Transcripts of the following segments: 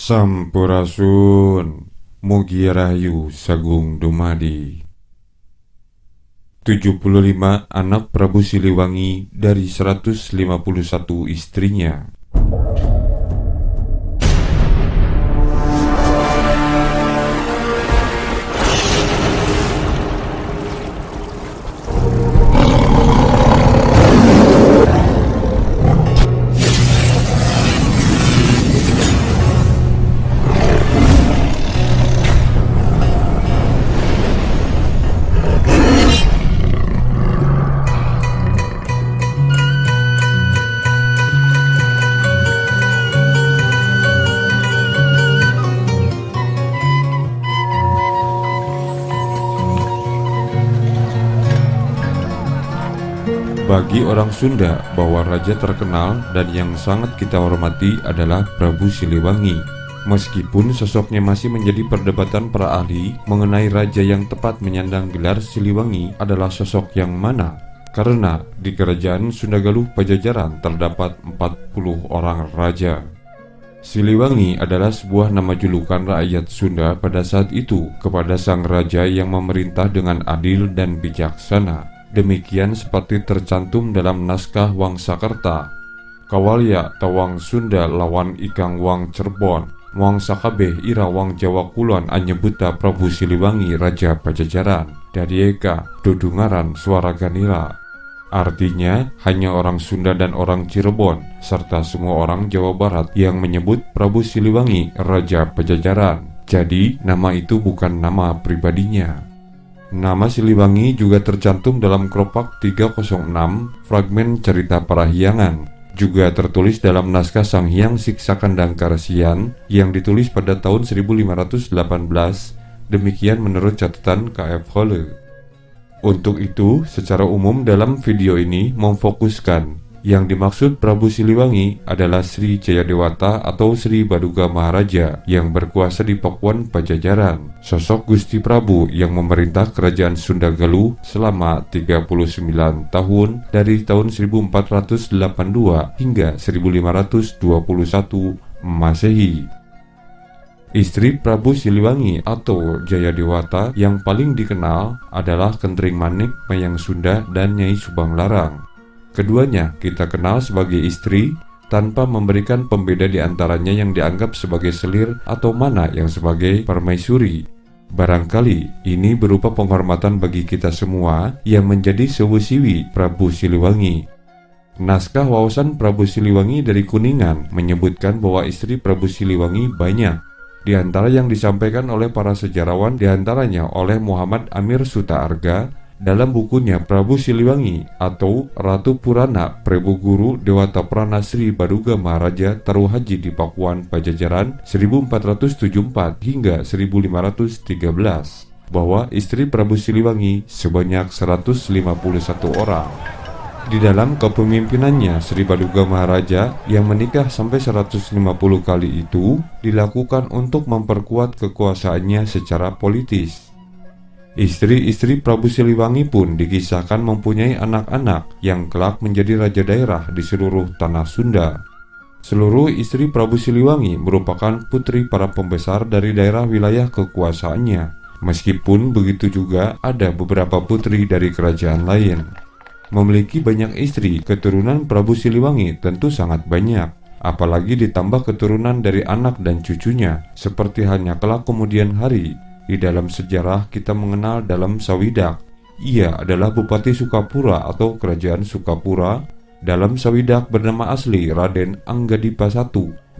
Sampurasun, mugi rahayu sagung dumadi. 75 anak Prabu Siliwangi dari 151 istrinya. Bagi orang Sunda, bahwa raja terkenal dan yang sangat kita hormati adalah Prabu Siliwangi. Meskipun sosoknya masih menjadi perdebatan para ahli mengenai raja yang tepat menyandang gelar Siliwangi adalah sosok yang mana, karena di kerajaan Sunda Galuh Pajajaran terdapat 40 orang raja. Siliwangi adalah sebuah nama julukan rakyat Sunda pada saat itu kepada sang raja yang memerintah dengan adil dan bijaksana. Demikian seperti tercantum dalam naskah Wangsakerta. Kawalya tawang Sunda lawan ikang Wang Cerbon, Wang Sakabeh ira Wang Jawa Kulon anyebuta Prabu Siliwangi Raja Pajajaran, dari eka dodungaran suara ganira. Artinya hanya orang Sunda dan orang Cirebon serta semua orang Jawa Barat yang menyebut Prabu Siliwangi Raja Pajajaran. Jadi nama itu bukan nama pribadinya. Nama Siliwangi juga tercantum dalam Kropak 306 fragmen cerita Parahyangan, juga tertulis dalam naskah Sang Hyang Siksa Kandang Karesian yang ditulis pada tahun 1518, demikian menurut catatan K.F. Holle. Untuk itu, secara umum dalam video ini memfokuskan yang dimaksud Prabu Siliwangi adalah Sri Jayadewata atau Sri Baduga Maharaja yang berkuasa di Pakuan Pajajaran, sosok Gusti Prabu yang memerintah kerajaan Sunda Galuh selama 39 tahun dari tahun 1482 hingga 1521 Masehi. Istri Prabu Siliwangi atau Jayadewata yang paling dikenal adalah Kentring Manik Mayang Sunda dan Nyai Subang Larang. Keduanya kita kenal sebagai istri tanpa memberikan pembeda di antaranya yang dianggap sebagai selir atau mana yang sebagai permaisuri. Barangkali ini berupa penghormatan bagi kita semua yang menjadi sewesiwi Prabu Siliwangi. Naskah Wawasan Prabu Siliwangi dari Kuningan menyebutkan bahwa istri Prabu Siliwangi banyak. Di antara yang disampaikan oleh para sejarawan diantaranya oleh Muhammad Amir Suta Arga dalam bukunya Prabu Siliwangi atau Ratu Purana Prabu Guru Dewata Prana Sri Baduga Maharaja Taruh Haji di Pakuan Pajajaran 1474 hingga 1513 bahwa istri Prabu Siliwangi sebanyak 151 orang. Di dalam kepemimpinannya, Sri Baduga Maharaja yang menikah sampai 150 kali itu dilakukan untuk memperkuat kekuasaannya secara politis. Istri-istri Prabu Siliwangi pun dikisahkan mempunyai anak-anak yang kelak menjadi raja daerah di seluruh tanah Sunda. Seluruh istri Prabu Siliwangi merupakan putri para pembesar dari daerah wilayah kekuasaannya. Meskipun begitu juga ada beberapa putri dari kerajaan lain. Memiliki banyak istri, keturunan Prabu Siliwangi tentu sangat banyak. Apalagi ditambah keturunan dari anak dan cucunya, seperti halnya kelak kemudian hari. Di dalam sejarah kita mengenal dalam Sawidak. Ia adalah Bupati Sukapura atau Kerajaan Sukapura. Dalam Sawidak bernama asli Raden Anggadipa I,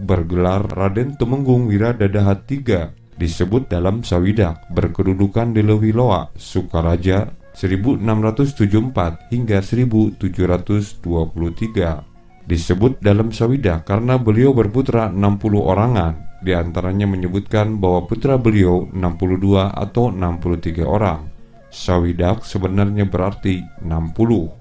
bergelar Raden Tumenggung Wiradadahat III. Disebut dalam Sawidak, berkedudukan di Lewiloa, Sukaraja 1674 hingga 1723. Disebut dalam Sawidak karena beliau berputra 60 orangan. Di antaranya menyebutkan bahwa putra beliau 62 atau 63 orang. Sawidak sebenarnya berarti 60.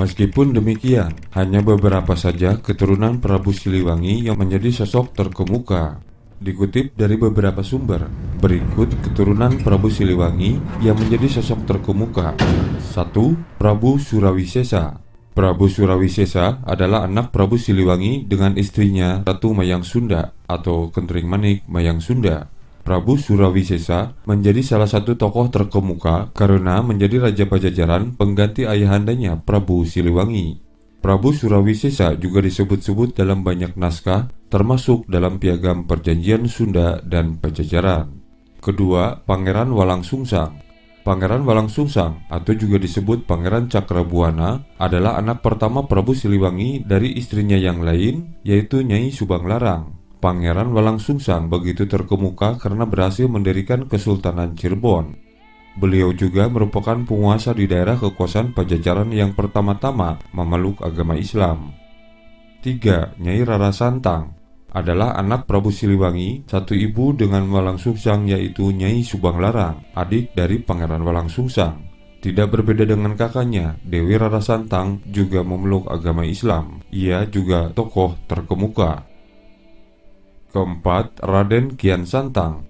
Meskipun demikian, hanya beberapa saja keturunan Prabu Siliwangi yang menjadi sosok terkemuka. Dikutip dari beberapa sumber, berikut keturunan Prabu Siliwangi yang menjadi sosok terkemuka. 1. Prabu Surawisesa. Prabu Surawisesa adalah anak Prabu Siliwangi dengan istrinya Ratu Mayang Sunda atau Kentring Manik Mayang Sunda. Prabu Surawisesa menjadi salah satu tokoh terkemuka karena menjadi Raja Pajajaran pengganti ayahandanya Prabu Siliwangi. Prabu Surawisesa juga disebut-sebut dalam banyak naskah, termasuk dalam Piagam Perjanjian Sunda dan Pajajaran. Kedua, Pangeran Walangsungsang. Pangeran Walangsungsang atau juga disebut Pangeran Cakrabuana adalah anak pertama Prabu Siliwangi dari istrinya yang lain, yaitu Nyai Subanglarang. Pangeran Walangsungsang begitu terkemuka karena berhasil mendirikan Kesultanan Cirebon. Beliau juga merupakan penguasa di daerah kekuasaan Pajajaran yang pertama-tama memeluk agama Islam. 3. Nyai Rara Santang adalah anak Prabu Siliwangi, satu ibu dengan Walangsungsang yaitu Nyai Subanglarang, adik dari Pangeran Walangsungsang. Tidak berbeda dengan kakaknya, Dewi Rara Santang juga memeluk agama Islam. Ia juga tokoh terkemuka. Keempat, Raden Kian Santang.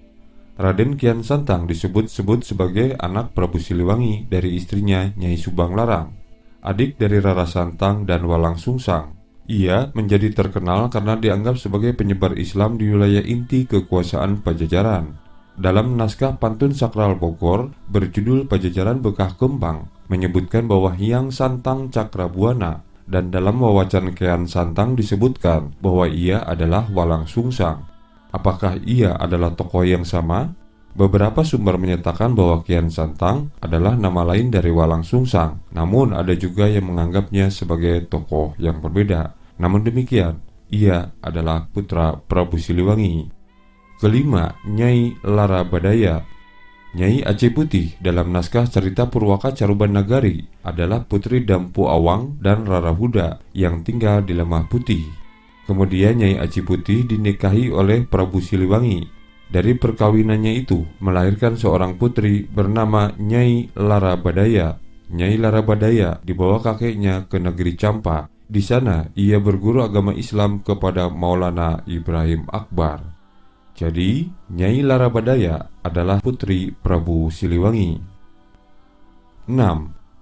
Raden Kian Santang disebut-sebut sebagai anak Prabu Siliwangi dari istrinya Nyai Subanglarang, adik dari Rara Santang dan Walangsungsang. Ia menjadi terkenal karena dianggap sebagai penyebar Islam di wilayah inti kekuasaan Pajajaran. Dalam naskah Pantun Sakral Bogor berjudul Pajajaran Bekah Kembang menyebutkan bahwa Hyang Santang Cakrabuana, dan dalam wawacan Kian Santang disebutkan bahwa ia adalah Walangsungsang. Apakah ia adalah tokoh yang sama? Beberapa sumber menyatakan bahwa Kian Santang adalah nama lain dari Walangsungsang, namun ada juga yang menganggapnya sebagai tokoh yang berbeda. Namun demikian, ia adalah putra Prabu Siliwangi. Kelima, Nyai Lara Badaya. Nyai Aceh Putih dalam naskah cerita Purwaka Caruban Nagari adalah putri Dampu Awang dan Rara Huda yang tinggal di Lemah Putih. Kemudian Nyai Aceh Putih dinikahi oleh Prabu Siliwangi. Dari perkawinannya itu melahirkan seorang putri bernama Nyai Lara Badaya. Nyai Lara Badaya dibawa kakeknya ke negeri Campa. Di sana ia berguru agama Islam kepada Maulana Ibrahim Akbar. Jadi Nyai Lara Badaya adalah putri Prabu Siliwangi. 6.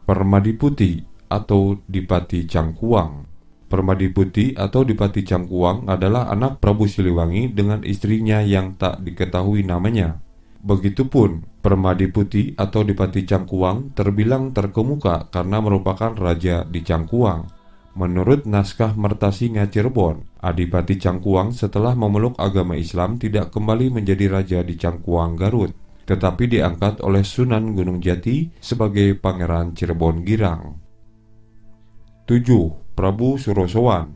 Permadi Putih atau Dipati Cangkuang. Permadi Putih atau Dipati Cangkuang adalah anak Prabu Siliwangi dengan istrinya yang tak diketahui namanya. Begitupun Permadi Putih atau Dipati Cangkuang terbilang terkemuka karena merupakan raja di Cangkuang. Menurut naskah Mertasinga Cirebon, Adipati Cangkuang setelah memeluk agama Islam tidak kembali menjadi raja di Cangkuang Garut, tetapi diangkat oleh Sunan Gunung Jati sebagai Pangeran Cirebon Girang. 7. Prabu Surosowan.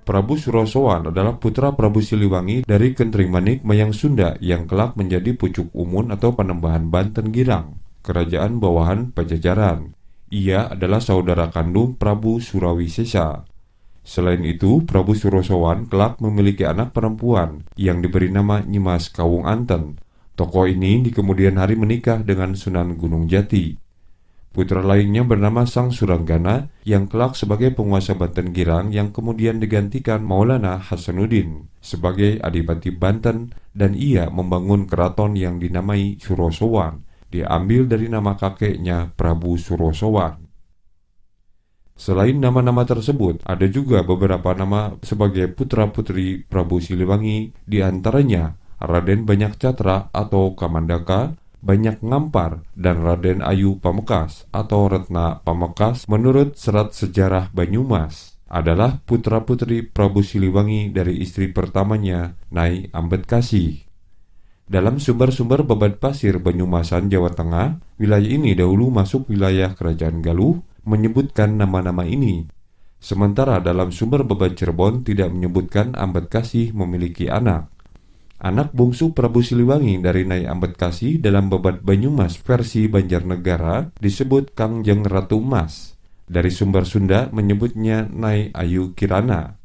Prabu Surosowan adalah putra Prabu Siliwangi dari Kentring Manik Mayang Sunda yang kelak menjadi pucuk umun atau Panembahan Banten Girang, kerajaan bawahan Pajajaran. Ia adalah saudara kandung Prabu Surawisesa. Selain itu, Prabu Surosowan kelak memiliki anak perempuan yang diberi nama Nyimas Kawung Anten. Tokoh ini di kemudian hari menikah dengan Sunan Gunung Jati. Putra lainnya bernama Sang Suranggana yang kelak sebagai penguasa Banten Girang yang kemudian digantikan Maulana Hasanuddin sebagai Adipati Banten, dan ia membangun keraton yang dinamai Surosowan, diambil dari nama kakeknya Prabu Surosowan. Selain nama-nama tersebut, ada juga beberapa nama sebagai putra-putri Prabu Siliwangi, diantaranya Raden Banyak Catra atau Kamandaka, Banyak Ngampar, dan Raden Ayu Pamekas atau Retna Pamekas menurut Serat Sejarah Banyumas adalah putra-putri Prabu Siliwangi dari istri pertamanya, Nyai Ambedkasi. Dalam sumber-sumber Babat Pasir Banyumasan, Jawa Tengah, wilayah ini dahulu masuk wilayah Kerajaan Galuh, menyebutkan nama-nama ini. Sementara dalam sumber Babat Cirebon tidak menyebutkan Ambedkasi memiliki anak. Anak bungsu Prabu Siliwangi dari Nyai Ambedkasi dalam Babat Banyumas versi Banjarnegara disebut Kangjeng Ratu Emas. Dari sumber Sunda menyebutnya Nyai Ayu Kirana.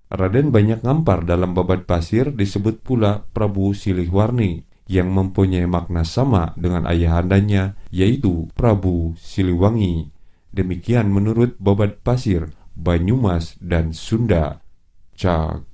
Raden Banyak Ngampar dalam Babat Pasir disebut pula Prabu Silihwarni yang mempunyai makna sama dengan ayahandanya, yaitu Prabu Siliwangi. Demikian menurut Babat Pasir, Banyumas, dan Sunda. Cak